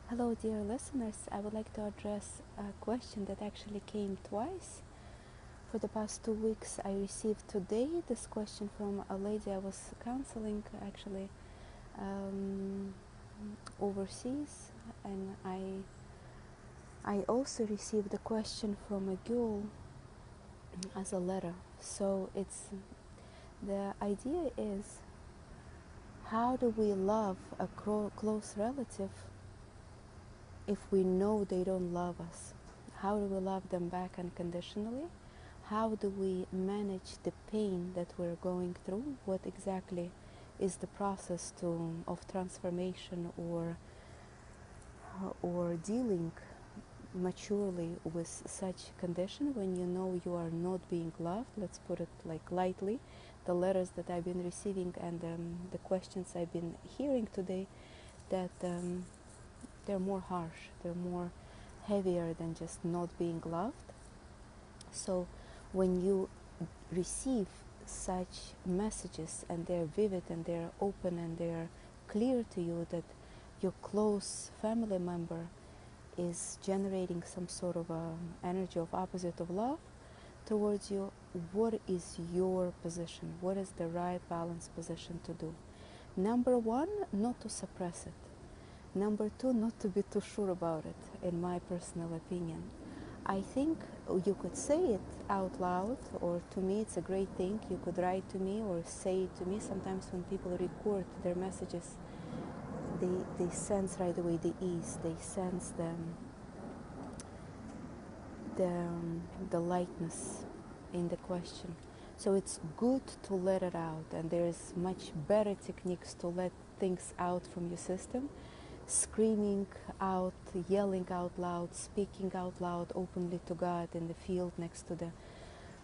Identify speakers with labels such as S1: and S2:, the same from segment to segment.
S1: Hello, dear listeners. I would like to address a question that actually came twice. For the past 2 weeks, I received today this question from a lady I was counseling actually um, overseas, and I also received a question from a girl as a letter. So it's the idea is, how do we love a close relative if we know they don't love us? How do we love them back unconditionally? How do we manage the pain that we're going through? What exactly is the process of transformation or dealing maturely with such condition when you know you are not being loved? Let's put it like lightly. The letters that I've been receiving and the questions I've been hearing today, that they're more harsh, they're more heavier than just not being loved. So when you receive such messages and they're vivid and they're open and they're clear to you that your close family member is generating some sort of energy of opposite of love towards you, what is your position? What is the right balanced position to do? Number one, not to suppress it. Number two, not to be too sure about it, in my personal opinion. I think you could say it out loud, or to me it's a great thing. You could write to me or say it to me. Sometimes when people record their messages, they sense right away the ease, they sense the lightness in the question. So it's good to let it out, and there's much better techniques to let things out from your system. Screaming out, yelling out loud, speaking out loud openly to God in the field next to the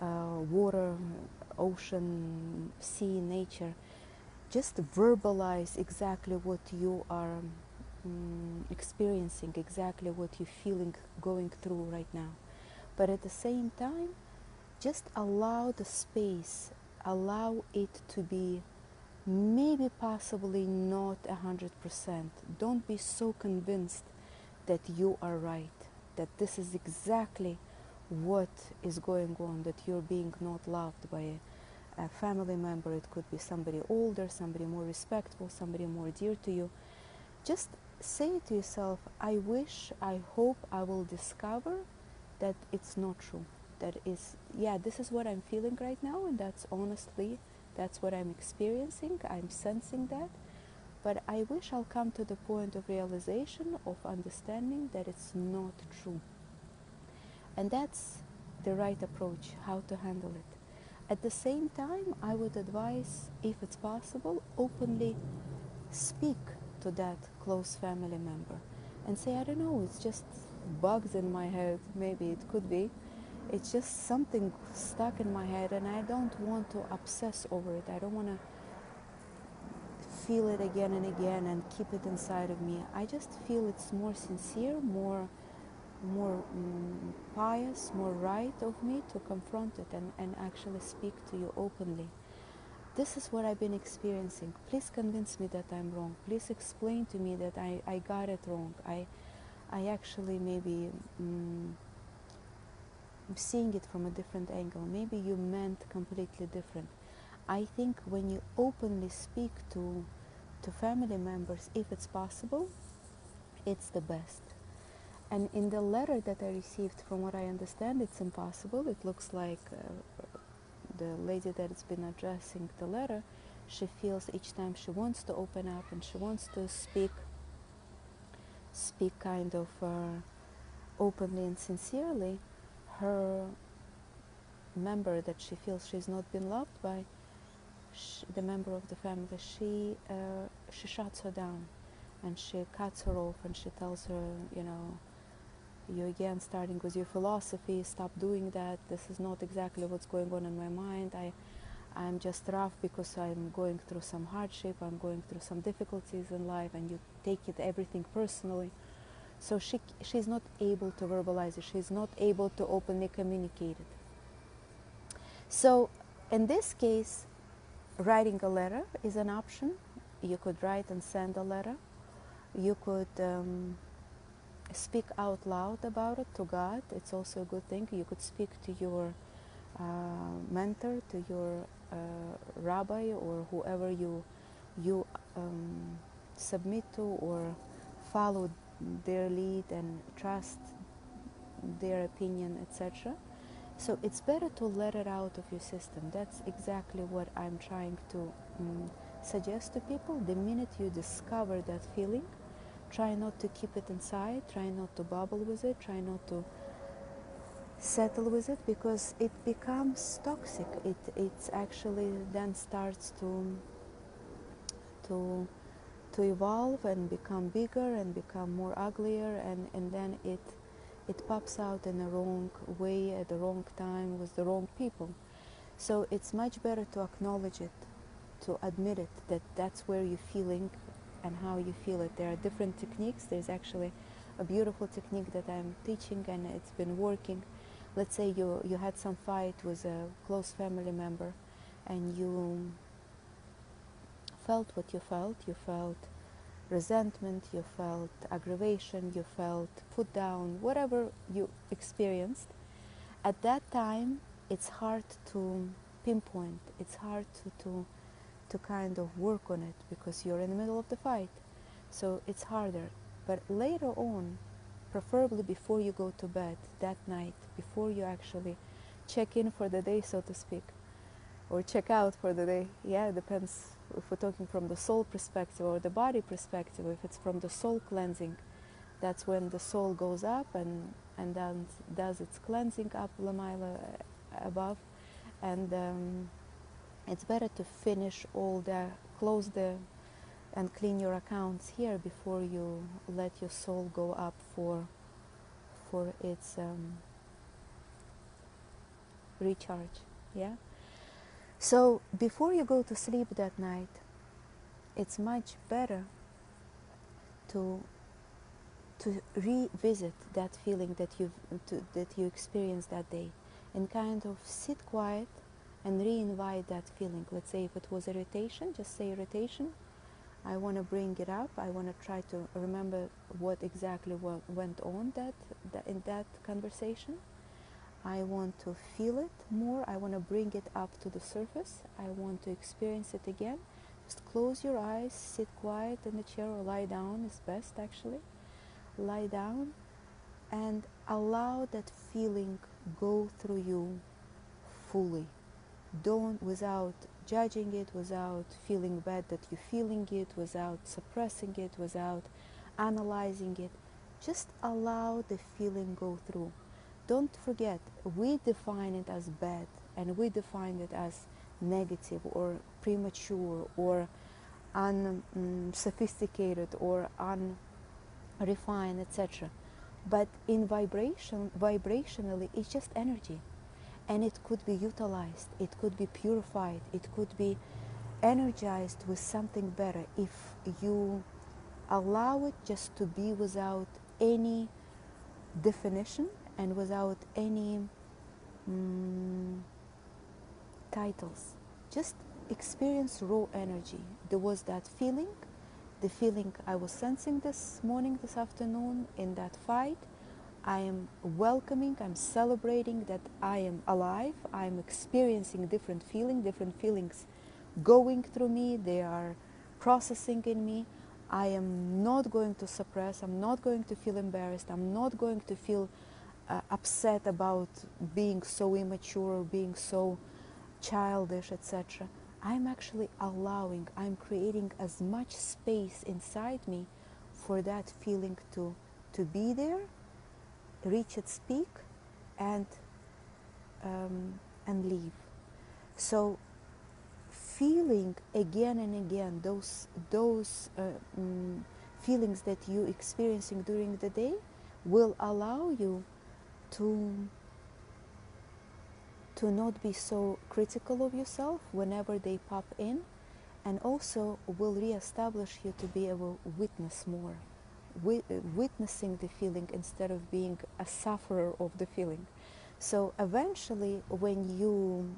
S1: water, ocean, sea, nature. Just verbalize exactly what you are experiencing, exactly what you're feeling, going through right now. But at the same time, just allow the space, allow it to be maybe possibly not 100%. Don't be so convinced that you are right, that this is exactly what is going on, that you're being not loved by a family member. It could be somebody older, somebody more respectful, somebody more dear to you. Just say to yourself, I wish, I hope I will discover that it's not true. That is, yeah, this is what I'm feeling right now, and that's honestly, that's what I'm experiencing. I'm sensing that. But I wish I'll come to the point of realization, of understanding that it's not true. And that's the right approach, how to handle it. At the same time, I would advise, if it's possible, openly speak to that close family member and say, I don't know, it's just bugs in my head, maybe it could be. It's just something stuck in my head, and I don't want to obsess over it. I don't want to feel it again and again and keep it inside of me. I just feel it's more sincere, more pious, more right of me to confront it and actually speak to you openly. This is what I've been experiencing. Please convince me that I'm wrong. Please explain to me that I got it wrong. I actually maybe seeing it from a different angle. Maybe you meant completely different. I think when you openly speak to family members, if it's possible, it's the best. And in the letter that I received, from what I understand, it's impossible. It looks like the lady that has been addressing the letter, she feels each time she wants to open up and she wants to speak kind of openly and sincerely, her member that she feels she's not been loved by, the member of the family, she shuts her down, and she cuts her off, and she tells her, you again starting with your philosophy, stop doing that. This is not exactly what's going on in my mind. I'm just rough because I'm going through some hardship, I'm going through some difficulties in life, and you take it everything personally. So she's not able to verbalize it, she's not able to openly communicate it. So in this case, writing a letter is an option. You could write and send a letter. You could speak out loud about it to God. It's also a good thing. You could speak to your mentor, to your rabbi, or whoever you submit to or follow their lead and trust their opinion, etc. So it's better to let it out of your system. That's exactly what I'm trying to suggest to people. The minute you discover that feeling, try not to keep it inside, try not to bubble with it, try not to settle with it, because it becomes toxic. It's actually then starts to to evolve and become bigger and become more uglier, and then it pops out in the wrong way at the wrong time with the wrong people. So it's much better to acknowledge it, to admit it, that that's where you're feeling and how you feel it. There are different techniques. There's actually a beautiful technique that I'm teaching, and it's been working. Let's say you had some fight with a close family member, and you felt what you felt. You felt resentment, you felt aggravation, you felt put down, whatever you experienced. At that time, it's hard to pinpoint. It's hard to kind of work on it because you're in the middle of the fight. So it's harder. But later on, preferably before you go to bed that night, before you actually check in for the day, so to speak, or check out for the day. Yeah, it depends if we're talking from the soul perspective or the body perspective. If it's from the soul cleansing, that's when the soul goes up and then does its cleansing up Lamaila above. And it's better to finish all the, close the, and clean your accounts here before you let your soul go up for its recharge. Yeah. So before you go to sleep that night, it's much better to revisit that feeling that you experienced that day, and kind of sit quiet and re-invite that feeling. Let's say if it was irritation, just say irritation. I want to bring it up. I want to try to remember what exactly went on in that conversation. I want to feel it more. I want to bring it up to the surface. I want to experience it again. Just close your eyes, sit quiet in the chair, or lie down is best actually. Lie down and allow that feeling go through you fully. Don't, without judging it, without feeling bad that you're feeling it, without suppressing it, without analyzing it. Just allow the feeling go through. Don't forget, we define it as bad, and we define it as negative or premature or unsophisticated or unrefined, etc. But in vibrationally, it's just energy, and it could be utilized, it could be purified, it could be energized with something better if you allow it just to be without any definition and without any titles. Just experience raw energy. There was that feeling, the feeling I was sensing this morning, this afternoon in that fight. I am welcoming, I'm celebrating that I am alive, I'm experiencing different feelings going through me, they are processing in me. I am not going to suppress, I'm not going to feel embarrassed, I'm not going to feel upset about being so immature, being so childish, etc. I'm actually allowing, I'm creating as much space inside me for that feeling to be there, reach its peak, and leave. So feeling again and again those feelings that you're experiencing during the day will allow you to not be so critical of yourself whenever they pop in, and also will reestablish you to be able to witness more, witnessing the feeling instead of being a sufferer of the feeling. So eventually, when you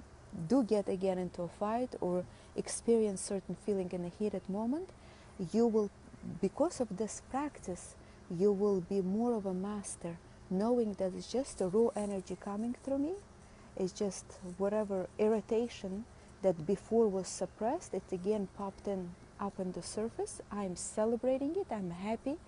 S1: do get again into a fight or experience certain feeling in a heated moment, you will, because of this practice, you will be more of a master, knowing that it's just a raw energy coming through me. It's just whatever irritation that before was suppressed, it again popped in up on the surface. I'm celebrating it, I'm happy.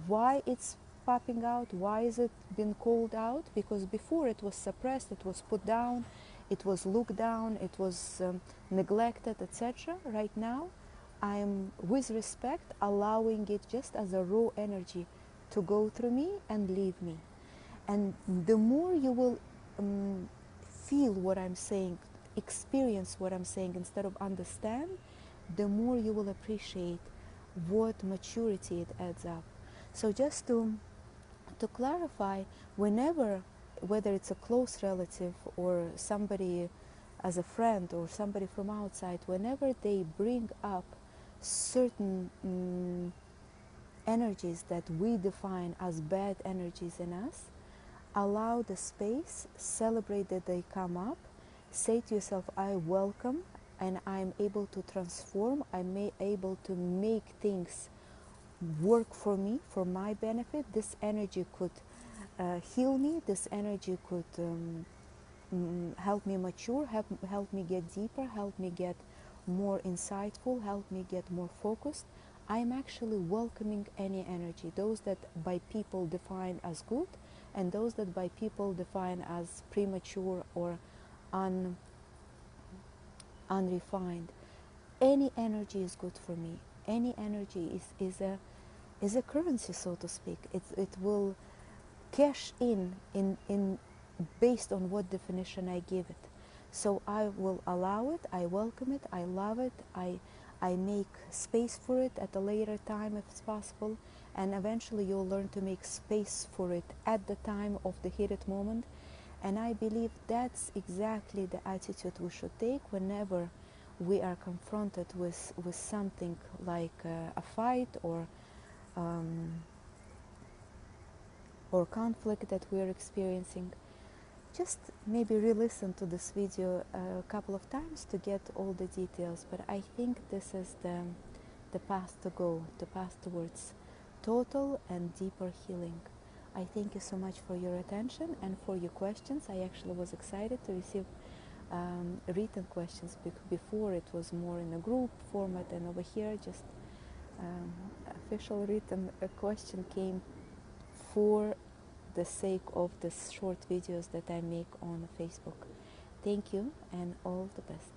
S1: Why it's popping out? Why is it been called out? Because before it was suppressed, it was put down, it was looked down, it was neglected, etc. Right now, I'm with respect allowing it just as a raw energy to go through me and leave me. And the more you will feel what I'm saying, experience what I'm saying instead of understand, the more you will appreciate what maturity it adds up. So just to clarify, whenever, whether it's a close relative or somebody as a friend or somebody from outside, whenever they bring up certain energies that we define as bad energies in us, allow the space, celebrate that they come up, say to yourself, I welcome, and I'm able to transform, I'm able to make things work for me, for my benefit. This energy could heal me, this energy could help me mature, help me get deeper, help me get more insightful, help me get more focused. I'm actually welcoming any energy, those that by people define as good and those that by people define as premature or unrefined. Any energy is good for me. Any energy is a currency, so to speak. It will cash in based on what definition I give it. So I will allow it, I welcome it, I love it, I make space for it at a later time if it's possible, and eventually you'll learn to make space for it at the time of the heated moment. And I believe that's exactly the attitude we should take whenever we are confronted with something like a fight or conflict that we are experiencing. Just maybe re-listen to this video a couple of times to get all the details, but I think this is the path to go, the path towards total and deeper healing. I thank you so much for your attention and for your questions. I actually was excited to receive written questions. Before it was more in a group format, and over here just official written question came for the sake of the short videos that I make on Facebook. Thank you and all the best.